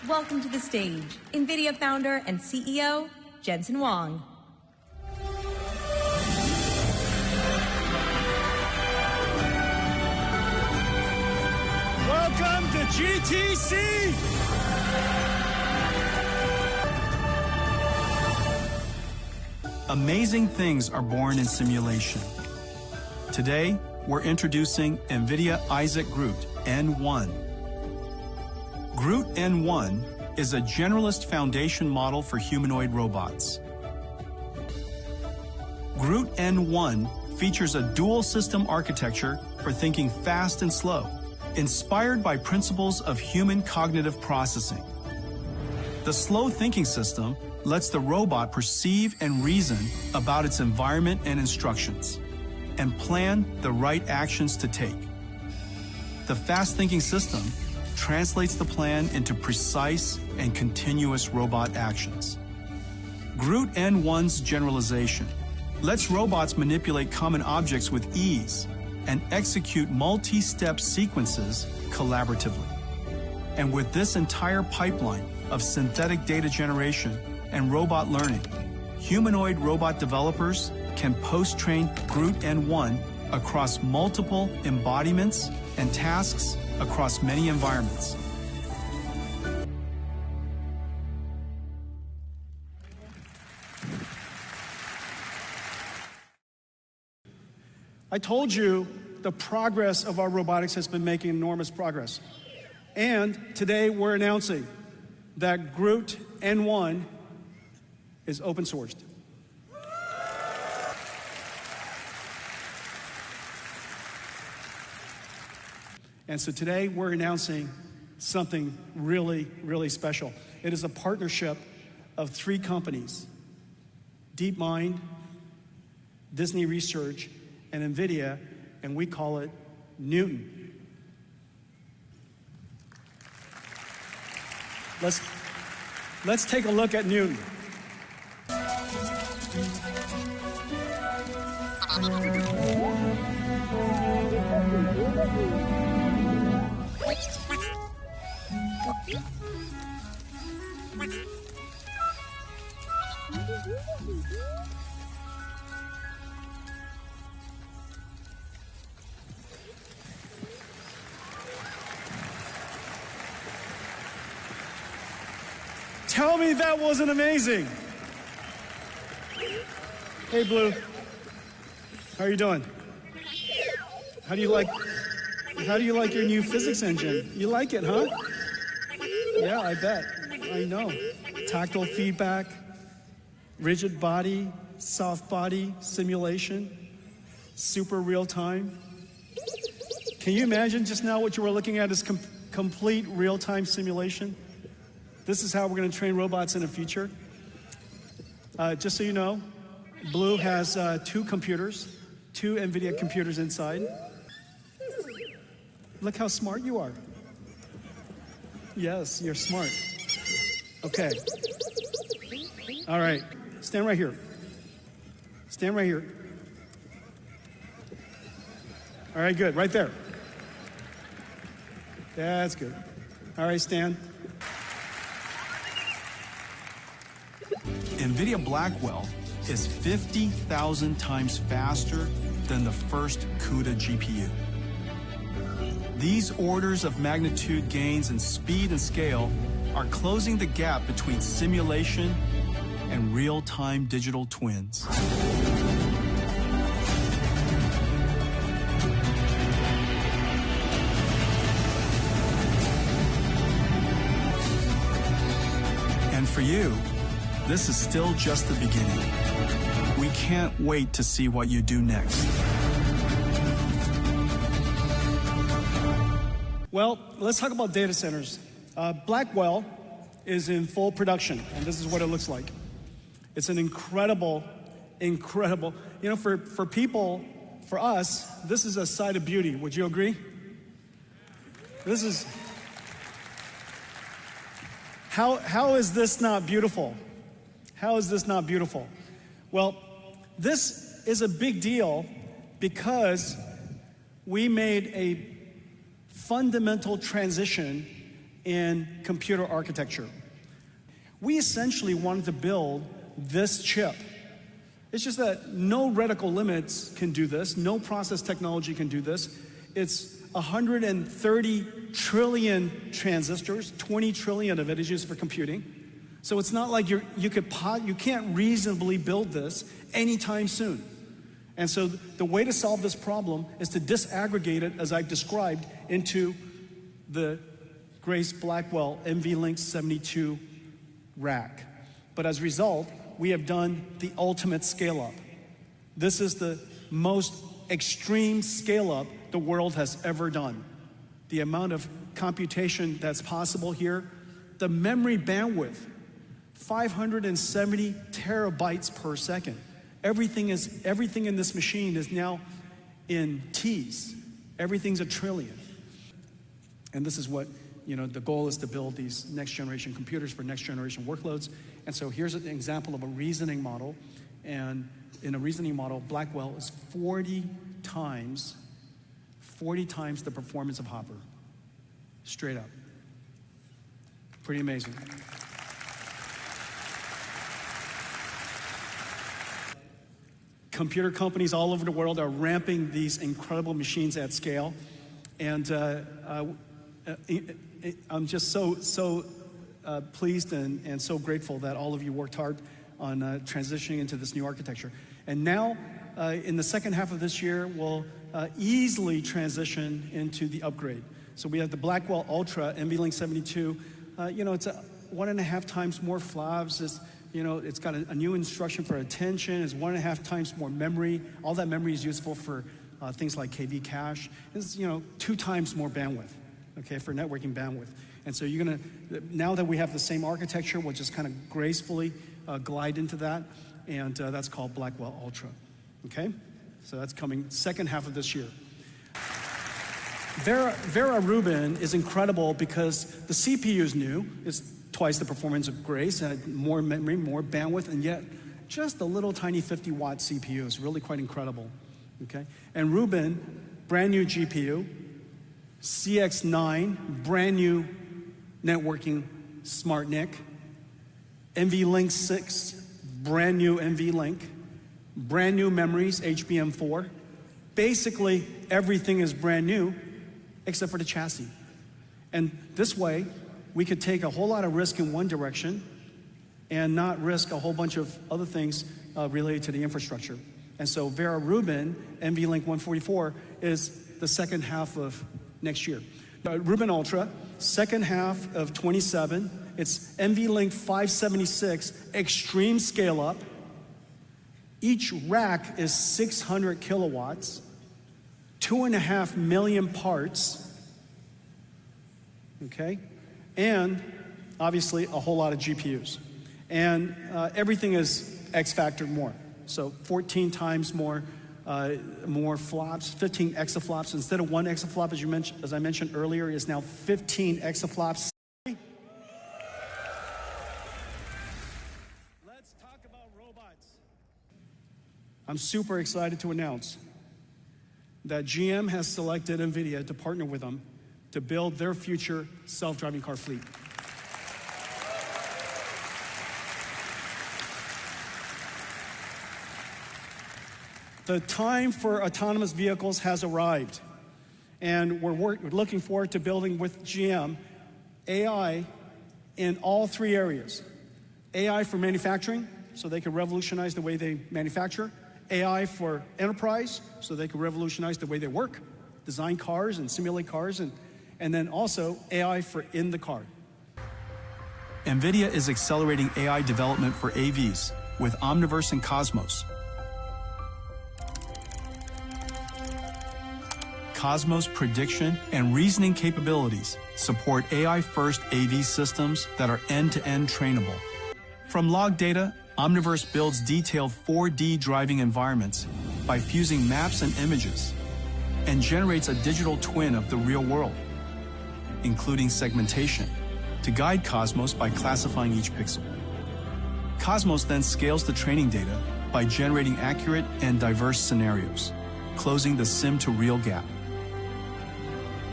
Welcome to the stage, Nvidia founder and CEO, Jensen Huang. Welcome to GTC! Amazing things are born in simulation. Today, we're introducing Nvidia Isaac GR00T N1. GR00T N1 is a generalist foundation model for humanoid robots. GR00T N1 features a dual system architecture for thinking fast and slow, inspired by principles of human cognitive processing. The slow thinking system lets the robot perceive and reason about its environment and instructions, and plan the right actions to take. The fast thinking system translates the plan into precise and continuous robot actions. GR00T N1's generalization lets robots manipulate common objects with ease and execute multi-step sequences collaboratively. And with this entire pipeline of synthetic data generation and robot learning, humanoid robot developers can post-train GR00T N1 across multiple embodiments and tasks across many environments. I told you the progress of our robotics has been making enormous progress. And today we're announcing that GR00T N1 is open sourced. And so today we're announcing something really, really special. It is a partnership of 3 companies: DeepMind, Disney Research, and Nvidia, and we call it Newton. Let's take a look at Newton. Tell me that wasn't amazing. Hey, Blue. How are you doing? How do you like your new physics engine? You like it, huh? Yeah, I bet. I know. Tactile feedback, rigid body, soft body simulation, super real time. Can you imagine just now what you were looking at is complete real-time simulation? This is how we're going to train robots in the future. Just so you know, Blue has 2 computers, 2 Nvidia computers inside. Look how smart you are. Yes, you're smart. Okay. All right. Stand right here. Stand right here. All right, good. Right there. That's good. All right, stand. Nvidia Blackwell is 50,000 times faster than the first CUDA GPU. These orders of magnitude gains in speed and scale are closing the gap between simulation and real-time digital twins. And for you, this is still just the beginning. We can't wait to see what you do next. Well, let's talk about data centers. Blackwell is in full production, and this is what it looks like. It's an incredible, incredible, for people, for us, this is a sight of beauty. Would you agree? This is, how is this not beautiful? How is this not beautiful? Well, this is a big deal because we made a fundamental transition in computer architecture. We essentially wanted to build this chip. It's just that no reticle limits can do this, no process technology can do this. It's 130 trillion transistors, 20 trillion of it is used for computing. So it's not like you can't reasonably build this anytime soon. And so the way to solve this problem is to disaggregate it, as I've described, into the Grace Blackwell NVLink 72 rack. But as a result, we have done the ultimate scale-up. This is the most extreme scale-up the world has ever done. The amount of computation that's possible here, the memory bandwidth, 570 terabytes per second. Everything in this machine is now in T's. Everything's a trillion. And this is what, the goal is to build these next generation computers for next generation workloads. And so here's an example of a reasoning model. And in a reasoning model, Blackwell is 40 times the performance of Hopper. Straight up. Pretty amazing. Computer companies all over the world are ramping these incredible machines at scale. And I'm just so pleased and so grateful that all of you worked hard on transitioning into this new architecture. And now, in the second half of this year, we'll easily transition into the upgrade. So we have the Blackwell Ultra NVLink 72. It's 1.5 times more flops. It's got a new instruction for attention. It's 1.5 times more memory. All that memory is useful for things like KV cache. It's 2 times more bandwidth, okay, for networking bandwidth. And so now that we have the same architecture, we'll just kind of gracefully glide into that, and that's called Blackwell Ultra, okay? So that's coming second half of this year. Vera Rubin is incredible because the CPU is new. It's twice the performance of Grace, had more memory, more bandwidth, and yet just a little tiny 50-watt CPU is really quite incredible, okay? And Rubin, brand new GPU, CX9, brand new networking smart NIC, NVLink 6, brand new NVLink, brand new memories, HBM4. Basically, everything is brand new except for the chassis. And this way, we could take a whole lot of risk in one direction and not risk a whole bunch of other things related to the infrastructure. And so Vera Rubin, NVLink 144, is the second half of next year. Rubin Ultra, second half of 27. It's NVLink 576, extreme scale up. Each rack is 600 kilowatts, 2.5 million parts, okay? And obviously a whole lot of GPUs. And everything is X factored more. So 14 times more flops, 15 exaflops. Instead of 1 exaflop, as I mentioned earlier, is now 15 exaflops. Let's talk about robots. I'm super excited to announce that GM has selected Nvidia to partner with them to build their future self-driving car fleet. The time for autonomous vehicles has arrived, and we're looking forward to building with GM AI in all 3 areas. AI for manufacturing, so they can revolutionize the way they manufacture. AI for enterprise, so they can revolutionize the way they work, design cars and simulate cars, and then also AI for in the car. Nvidia is accelerating AI development for AVs with Omniverse and Cosmos. Cosmos prediction and reasoning capabilities support AI-first AV systems that are end-to-end trainable. From log data, Omniverse builds detailed 4D driving environments by fusing maps and images, and generates a digital twin of the real world, including segmentation, to guide Cosmos by classifying each pixel. Cosmos then scales the training data by generating accurate and diverse scenarios, closing the sim-to-real gap.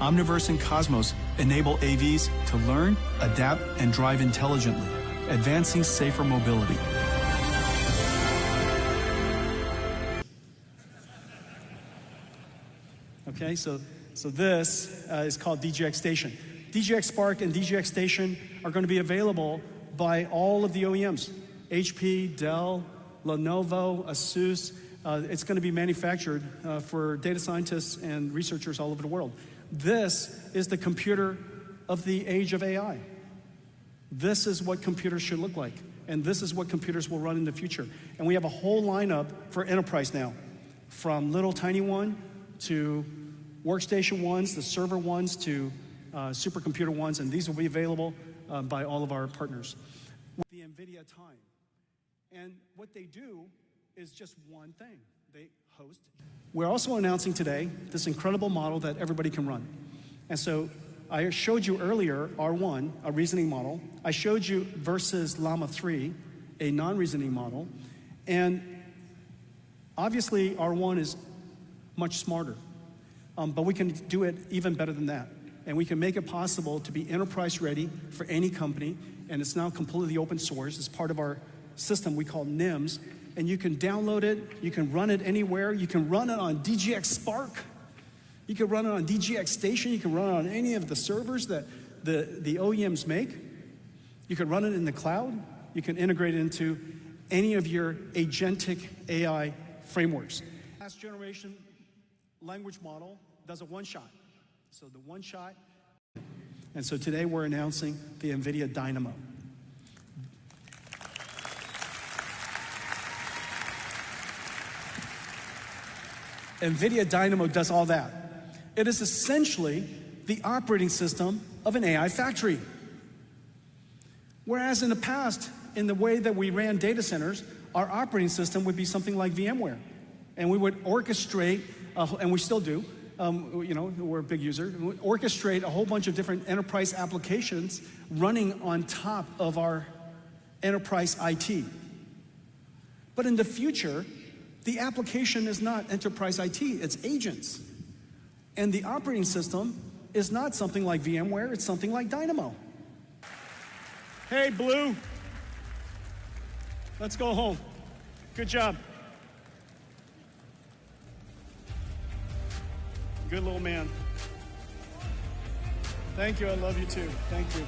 Omniverse and Cosmos enable AVs to learn, adapt, and drive intelligently, advancing safer mobility. Okay, so this is called DGX Station. DGX Spark and DGX Station are going to be available by all of the OEMs. HP, Dell, Lenovo, Asus. It's going to be manufactured for data scientists and researchers all over the world. This is the computer of the age of AI. This is what computers should look like. And this is what computers will run in the future. And we have a whole lineup for enterprise now, from little tiny one to workstation ones, the server ones to supercomputer ones, and these will be available by all of our partners. The Nvidia time. And what they do is just one thing. They host. We're also announcing today this incredible model that everybody can run. And so I showed you earlier R1, a reasoning model. I showed you versus Llama 3, a non-reasoning model. And obviously R1 is much smarter. But we can do it even better than that. And we can make it possible to be enterprise ready for any company. And it's now completely open source. It's part of our system we call NIMS. And you can download it. You can run it anywhere. You can run it on DGX Spark. You can run it on DGX Station. You can run it on any of the servers that the OEMs make. You can run it in the cloud. You can integrate it into any of your agentic AI frameworks. Last generation language model does a one-shot. So the one-shot. And so today we're announcing the Nvidia Dynamo. Nvidia Dynamo does all that. It is essentially the operating system of an AI factory. Whereas in the past, in the way that we ran data centers, our operating system would be something like VMware. And we would orchestrate, and we still do, you know, we're a big user, we orchestrate a whole bunch of different enterprise applications running on top of our enterprise IT. But in the future, the application is not enterprise IT, it's agents. And the operating system is not something like VMware, it's something like Dynamo. Hey, Blue. Let's go home. Good job. Good little man. Thank you, I love you too. Thank you.